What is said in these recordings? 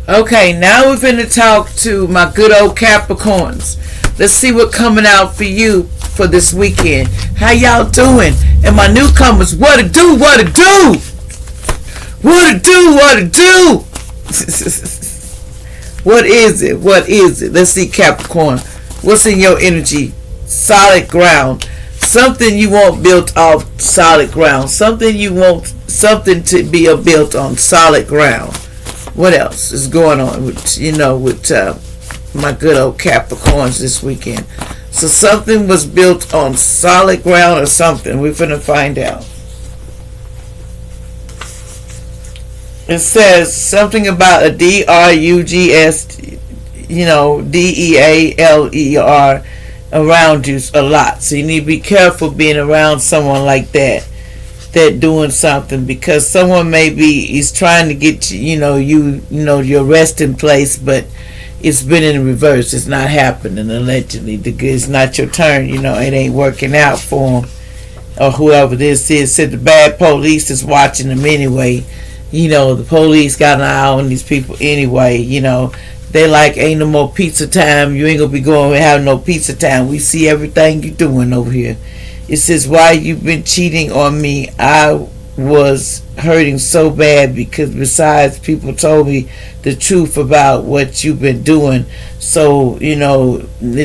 Okay, now we're finna talk to my good old Capricorns. Let's see what's coming out for you for this weekend. How y'all doing? And my newcomers, what to do, what to do? What to do, what to do? What is it? What is it? Let's see, Capricorn. What's in your energy? Solid ground. Something you want built off solid ground. Something you want something to be built on solid ground. What else is going on with my good old Capricorns this weekend? So something was built on solid ground or something. We're finna find out. It says something about a drugs, dealer around you a lot. So you need to be careful being around someone like that doing something, because someone is trying to get your resting place, but it's been in reverse. It's not happening. Allegedly, it's not your turn. It ain't working out for them, or whoever this is. Said the bad police is watching them anyway. The police got an eye on these people anyway. They like, ain't no more pizza time. You ain't gonna be going and having no pizza time. We see everything you doing over here. It says, why you been cheating on me? I was hurting so bad because besides people told me the truth about what you've been doing. So, it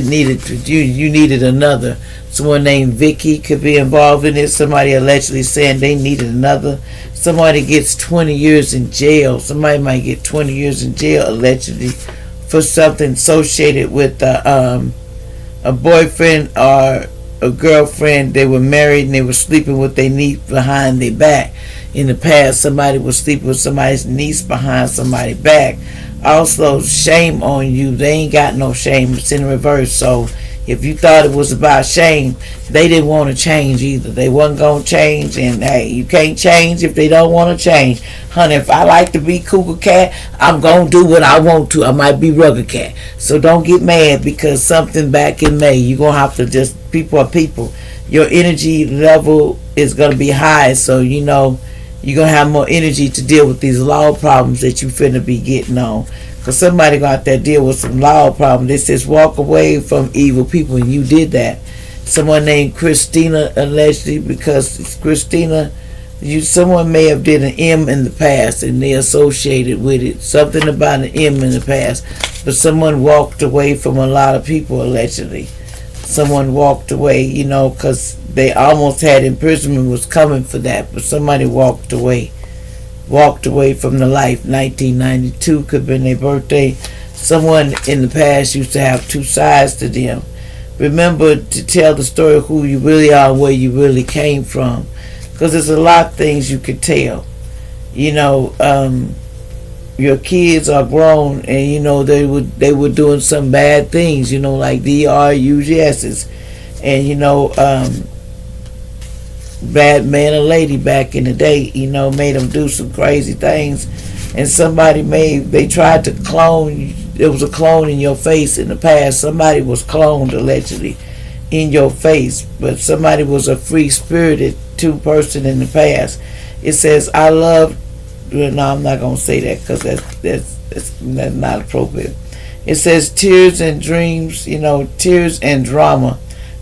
needed you needed another. Someone named Vicky could be involved in it. Somebody allegedly saying they needed another. Somebody gets 20 years in jail. Somebody might get 20 years in jail allegedly for something associated with a boyfriend or a girlfriend. They were married and they were sleeping with their niece behind their back. In the past, somebody was sleeping with somebody's niece behind somebody's back. Also, shame on you. They ain't got no shame. It's in reverse. So if you thought it was about shame, they didn't want to change either. They wasn't going to change, and hey, you can't change if they don't want to change. Honey, if I like to be cougar cat, I'm going to do what I want to. I might be rugged cat. So don't get mad because something back in May. You're going to have to just, people are people. Your energy level is going to be high, so you're going to have more energy to deal with these law problems that you finna be getting on. Because somebody got out there deal with some law problems. It says walk away from evil people, and you did that. Someone named Christina allegedly, because it's Christina, someone may have did an M in the past and they associated with it. Something about an M in the past. But someone walked away from a lot of people allegedly. Someone walked away, because they almost had imprisonment was coming for that, but somebody walked away from the life. 1992 could have been their birthday. Someone in the past used to have two sides to them. Remember to tell the story of who you really are, where you really came from, because there's a lot of things you could tell. Your kids are grown, and they were doing some bad things, like drugs, and bad man or lady back in the day, made them do some crazy things, and they tried to clone. There was a clone in your face in the past. Somebody was cloned allegedly in your face, but somebody was a free-spirited person in the past. It says, I love. No, I'm not gonna say that because that's not appropriate. It says tears and dreams, tears and drama.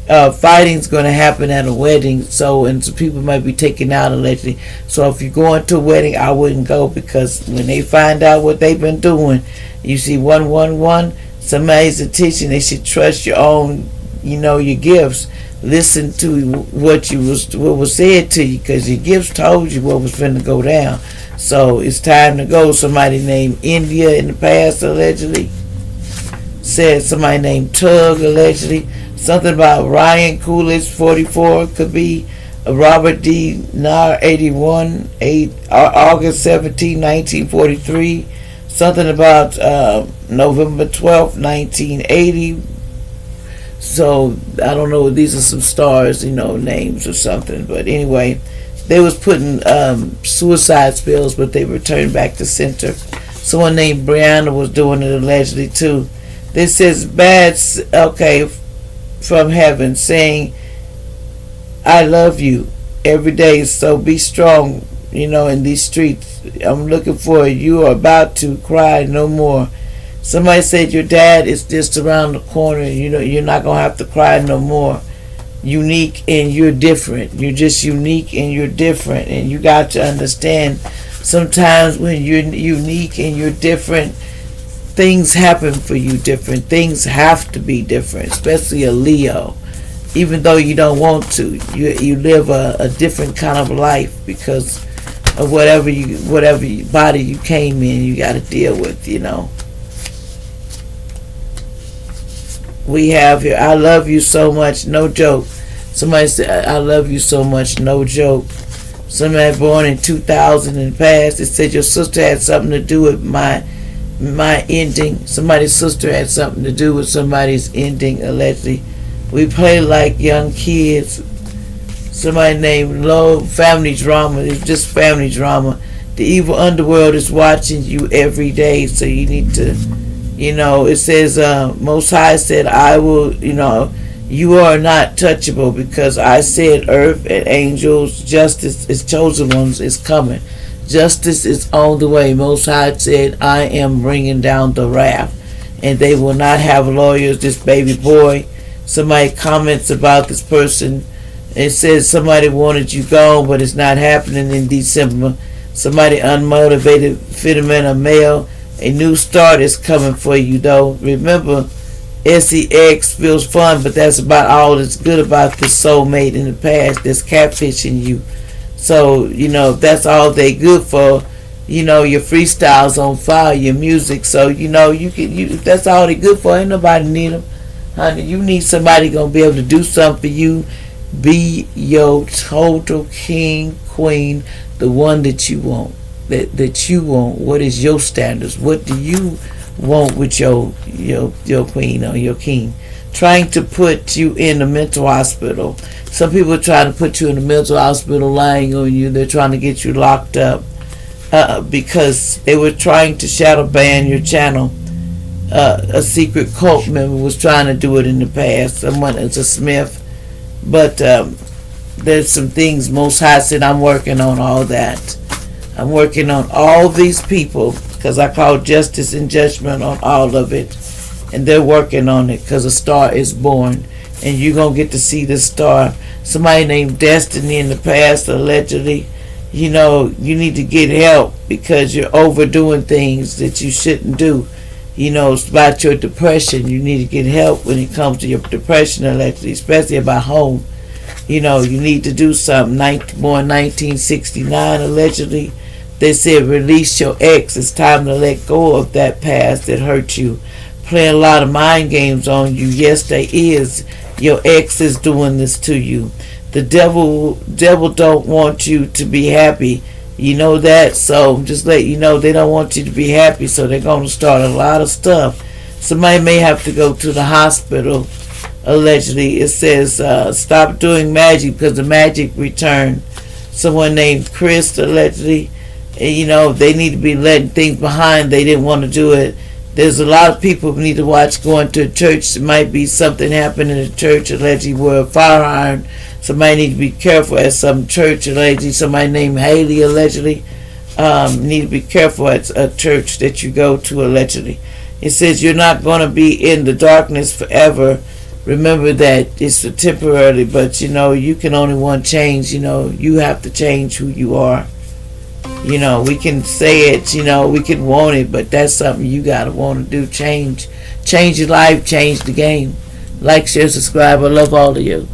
Fighting's going to happen at a wedding, and some people might be taken out allegedly. So if you're going to a wedding, I wouldn't go, because when they find out what they've been doing, you see 111, somebody's attention. They should trust your own, your gifts. Listen to what was said to you, because your gifts told you what was going to go down. So it's time to go. Somebody named India in the past allegedly said, somebody named Tug allegedly. Something about Ryan Coolidge, 44, could be Robert D. Nair, 81, August 17, 1943. Something about November 12, 1980. So, I don't know, these are some stars, names or something. But anyway, they was putting suicide spells, but they returned back to center. Someone named Brianna was doing it allegedly too. This says from heaven saying, I love you every day, so be strong in these streets. I'm looking for you are about to cry no more. Somebody said your dad is just around the corner. You're not going to have to cry no more. Unique and you're different. You're just unique and you're different. And you got to understand, sometimes when you're unique and you're different, things happen for you different. Things have to be different, especially a Leo. Even though you don't want to, you live a different kind of life because of whatever body you came in, you got to deal with. We have here, I love you so much, no joke. Somebody said, I love you so much, no joke. Somebody born in 2000 and past, it said your sister had something to do with my ending. Somebody's sister had something to do with somebody's ending, allegedly. We play like young kids. Somebody named Low, family drama. It's just family drama. The evil underworld is watching you every day, so you need to, it says, Most High said, I will, you are not touchable because I said earth and angels, justice is chosen ones is coming. Justice is on the way. Most High said, I am bringing down the wrath. And they will not have lawyers, this baby boy. Somebody comments about this person. It says somebody wanted you gone, but it's not happening in December. Somebody unmotivated, phenomenal male. A new start is coming for you, though. Remember, sex feels fun, but that's about all that's good about this soulmate in the past that's catfishing you. So, that's all they good for. Your freestyles on fire, your music. So, that's all they good for. Ain't nobody need them. Honey, you need somebody gonna be able to do something for you. Be your total king, queen, the one that you want. That you want. What is your standards? What do you want with your queen or your king? Trying to put you in a mental hospital. Some people are trying to put you in a mental hospital, lying on you. They're trying to get you locked up because they were trying to shadow ban your channel. A secret cult member was trying to do it in the past. Someone is a Smith. But there's some things Most High said, I'm working on all that. I'm working on all these people because I call justice and judgment on all of it. And they're working on it because a star is born. And you're going to get to see this star. Somebody named Destiny in the past, allegedly. You need to get help because you're overdoing things that you shouldn't do. It's about your depression. You need to get help when it comes to your depression, allegedly, especially about home. You need to do something. Born 1969, allegedly. They said release your ex. It's time to let go of that past that hurt you. Playing a lot of mind games on you. Yes, they is. Your ex is doing this to you. The devil don't want you to be happy. You know that, so just let you know they don't want you to be happy, so they're going to start a lot of stuff. Somebody may have to go to the hospital, allegedly. It says stop doing magic because the magic returned. Someone named Chris, allegedly, they need to be letting things behind. They didn't want to do it. There's a lot of people who need to watch going to a church. There might be something happening in a church, allegedly, where a fire iron. Somebody need to be careful at some church, allegedly. Somebody named Haley, allegedly. Need to be careful at a church that you go to, allegedly. It says you're not going to be in the darkness forever. Remember that it's for temporarily, but you can only want change. You have to change who you are. We can say it, we can want it, but that's something you gotta want to do. Change your life, change the game. Like, share, subscribe. I love all of you.